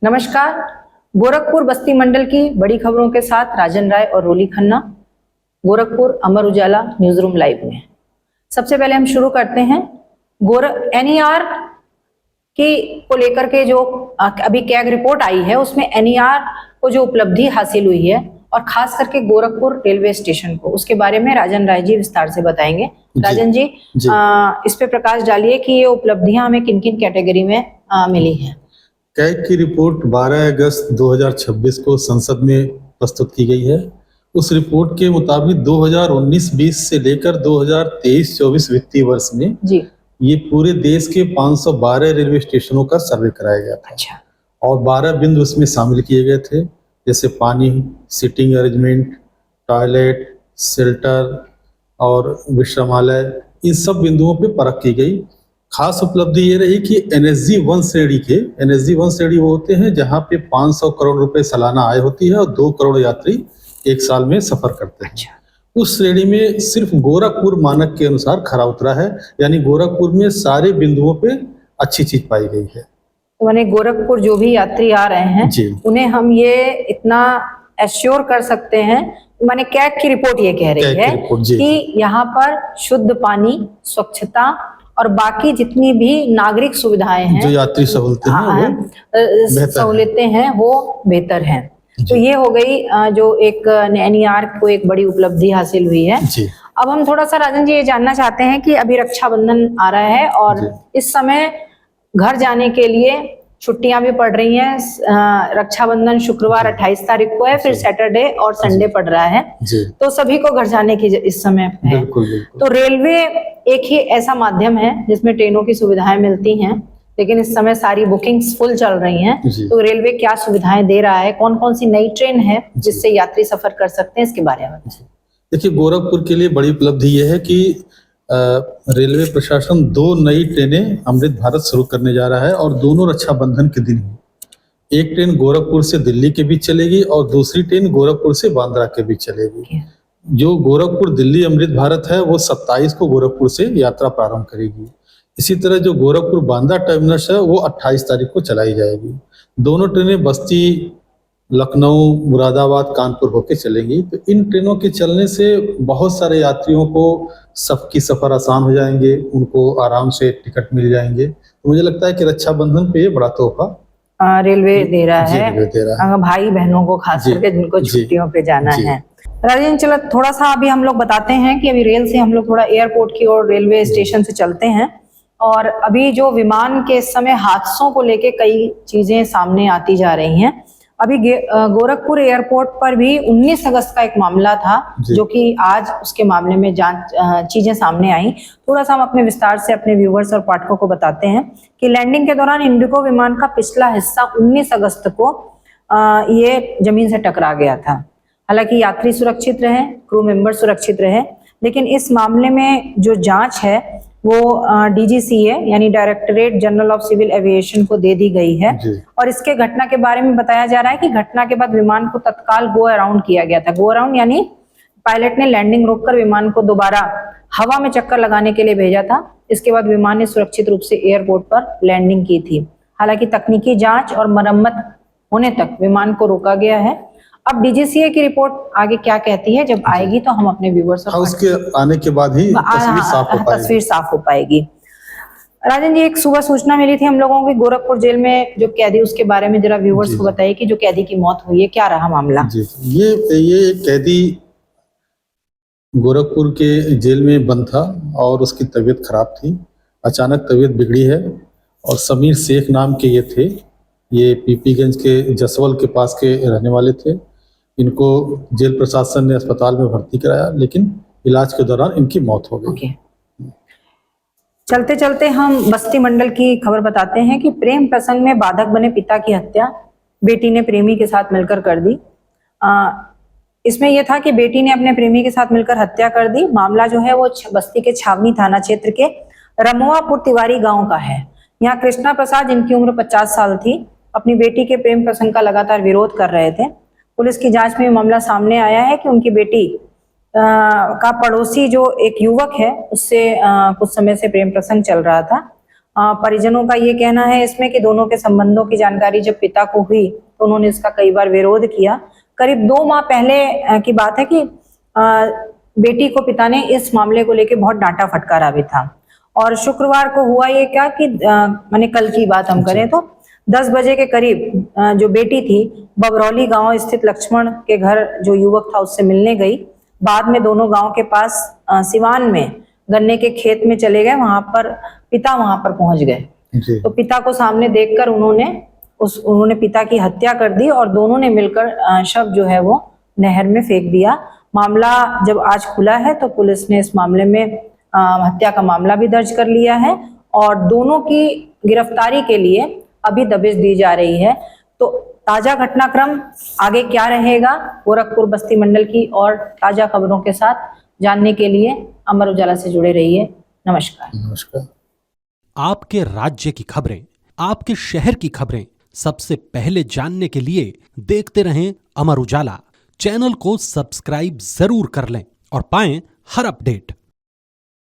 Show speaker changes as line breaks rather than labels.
नमस्कार। गोरखपुर बस्ती मंडल की बड़ी खबरों के साथ राजन राय और रोली Khanna, Gorakhpur Amar Ujala news room live में। सबसे पहले हम शुरू करते हैं एनईआर को लेकर के जो अभी कैग रिपोर्ट आई है, उसमें एनईआर को जो उपलब्धि हासिल हुई है और खास करके गोरखपुर रेलवे स्टेशन को, उसके बारे में राजन राय जी विस्तार से बताएंगे। राजन जी, इस पे प्रकाश डालिए कि ये उपलब्धियां हमें किन किन कैटेगरी में मिली हैं।
कैग की रिपोर्ट 12 अगस्त 2026 को संसद में प्रस्तुत की गई है। उस रिपोर्ट के मुताबिक 2019-20 से लेकर 2023-24 वित्तीय वर्ष में जी ये पूरे देश के 512 रेलवे स्टेशनों का सर्वे कराया गया था। अच्छा। और 12 बिंदु उसमें शामिल किए गए थे, जैसे पानी, सीटिंग अरेंजमेंट, टॉयलेट, शेल्टर और विश्रामालय। इन सब बिंदुओं पे परख की गई। खास उपलब्धि ये रही कि NSG 1 श्रेणी के, NSG 1 श्रेणी वो होते हैं जहां पे 500 करोड़ रुपए सालाना आय होती है और 2 करोड़ यात्री एक साल में सफर करते हैं। अच्छा। उस श्रेणी में सिर्फ गोरखपुर मानक के अनुसार खरा उतरा है, यानी गोरखपुर में सारे बिंदुओं पे अच्छी चीज पाई गई है।
तो माने गोरखपुर जो भी यात्री आ रहे हैं उन्हें हम ये इतना एश्योर कर सकते हैं, माने कैग की रिपोर्ट ये कह रही है कि यहाँ पर शुद्ध पानी, स्वच्छता और बाकी जितनी भी नागरिक सुविधाएं हैं,
जो यात्री
सहूलियतें हैं वो बेहतर हैं। तो ये हो गई जो एक एनईआर को एक बड़ी उपलब्धि हासिल हुई है। अब हम थोड़ा सा राजन जी ये जानना चाहते हैं कि अभी रक्षाबंधन आ रहा है और इस समय घर जाने के लिए छुट्टियां भी पड़ रही हैं। रक्षाबंधन शुक्रवार 28 तारीख को है, फिर सैटरडे और संडे पड़ रहा है, तो सभी को घर जाने की इस समय है। तो रेलवे एक ही ऐसा माध्यम है जिसमें ट्रेनों की सुविधाएं मिलती हैं, लेकिन इस समय सारी बुकिंग्स फुल चल रही हैं। तो रेलवे क्या सुविधाएं दे रहा है, कौन कौन सी नई ट्रेन है जिससे यात्री सफर कर सकते हैं, इसके बारे में
देखिए। गोरखपुर के लिए बड़ी उपलब्धि यह है कि रेलवे प्रशासन 2 नई ट्रेनें अमृत भारत शुरू करने जा रहा है और दोनों रक्षाबंधन के दिन ही। एक ट्रेन गोरखपुर से दिल्ली के बीच चलेगी और दूसरी ट्रेन गोरखपुर से बांद्रा के बीच चलेगी। जो गोरखपुर दिल्ली अमृत भारत है वो 27 को गोरखपुर से यात्रा प्रारंभ करेगी। इसी तरह जो गोरखपुर बांद्रा टर्मिनस है वो 28 तारीख को चलाई जाएगी। दोनों ट्रेनें बस्ती, लखनऊ, मुरादाबाद, कानपुर होके चलेंगी। तो इन ट्रेनों के चलने से बहुत सारे यात्रियों को सबकी सफर आसान हो जाएंगे, उनको आराम से टिकट मिल जाएंगे। तो मुझे लगता है कि रक्षाबंधन पे ये बड़ा तोहफा
रेलवे दे रहा है भाई बहनों को, खास करके जिनको छुट्टियों पे जाना है। राजेंद्र, चलो थोड़ा सा अभी हम लोग बताते हैं कि अभी रेल से हम लोग थोड़ा एयरपोर्ट की और रेलवे स्टेशन से चलते हैं। और अभी जो विमान के इस समय हादसों को लेके कई चीजें सामने आती जा रही हैं। अभी गोरखपुर एयरपोर्ट पर भी 19 अगस्त का एक मामला था, जो कि आज उसके मामले में जांच चीजें सामने आई। थोड़ा सा हम अपने विस्तार से अपने व्यूवर्स और पाठकों को बताते हैं कि लैंडिंग के दौरान इंडिगो विमान का पिछला हिस्सा 19 अगस्त को ये जमीन से टकरा गया था। हालांकि यात्री सुरक्षित रहे, क्रू मेंबर सुरक्षित रहे, लेकिन इस मामले में जो जांच है वो DGCA यानी directorate general of civil aviation को दे दी गई है। और इसके घटना के बारे में बताया जा रहा है कि घटना के बाद विमान को तत्काल गो अराउंड किया गया था। गो अराउंड यानी पायलट ने लैंडिंग रोककर विमान को दोबारा हवा में चक्कर लगाने के लिए भेजा था। इसके बाद विमान ने सुरक्षित रूप से एयरपोर्ट पर लैंडिंग की थी। हालांकि तकनीकी जांच और मरम्मत होने तक विमान को रोका गया है। अब DGCA की रिपोर्ट आगे क्या कहती है, जब आएगी तो हम अपने व्यूवर्स
उसके आने के बाद ही
तस्वीर साफ हो पाएगी। राजन जी, एक सुबह सूचना मिली थी हम लोगों की गोरखपुर जेल में जो कैदी, उसके बारे में जरा व्यूवर्स को बताइए कि जो कैदी की मौत हुई है, क्या रहा मामला।
ये कैदी गोरखपुर के जेल में बंद था और उसकी तबीयत खराब थी। अचानक तबीयत बिगड़ी है और समीर शेख नाम के ये थे। ये पीपीगंज के जसवल के पास के रहने वाले थे। इनको जेल प्रशासन ने अस्पताल में भर्ती कराया, लेकिन इलाज के दौरान इनकी मौत हो गई।
चलते चलते हम बस्ती मंडल की खबर बताते हैं कि प्रेम प्रसंग में बाधक बने पिता की हत्या बेटी ने प्रेमी के साथ मिलकर कर दी। इसमें यह था कि बेटी ने अपने प्रेमी के साथ मिलकर हत्या कर दी। मामला जो है वो बस्ती के छावनी थाना क्षेत्र के रमुआपुर तिवारी गांव का है। यहाँ कृष्णा प्रसाद, जिनकी उम्र 50 साल थी, अपनी बेटी के प्रेम प्रसंग का लगातार विरोध कर रहे थे। पुलिस की जांच में मामला सामने आया है कि उनकी बेटी का पड़ोसी जो एक युवक है उससे कुछ समय से प्रेम प्रसंग चल रहा था। परिजनों का ये कहना है इसमें कि दोनों के संबंधों की जानकारी जब पिता को हुई तो उन्होंने इसका कई बार विरोध किया। करीब 2 माह पहले की बात है कि बेटी को पिता ने इस मामले को लेकर बहुत डांटा फटकारा भी था। और शुक्रवार को हुआ ये क्या कि माने कल की बात हम करें तो 10 बजे के करीब जो बेटी थी बबरौली गांव स्थित लक्ष्मण के घर जो युवक था उससे मिलने गई। बाद में दोनों गांव के पास सिवान में गन्ने के खेत में चले गए। वहां पर पिता वहां पर पहुंच गए तो पिता को सामने देखकर उन्होंने पिता की हत्या कर दी और दोनों ने मिलकर शव जो है वो नहर में फेंक दिया। मामला जब आज खुला है तो पुलिस ने इस मामले में हत्या का मामला भी दर्ज कर लिया है और दोनों की गिरफ्तारी के लिए अभी दबिश दी जा रही है। तो ताजा घटनाक्रम आगे क्या रहेगा, गोरखपुर बस्ती मंडल की और ताजा खबरों के साथ जानने के लिए अमर उजाला से जुड़े रहिए। नमस्कार।
नमस्कार।
आपके राज्य की खबरें, आपके शहर की खबरें सबसे पहले जानने के लिए देखते रहें अमर उजाला। चैनल को सब्सक्राइब जरूर कर लें और पाएं हर अपडेट।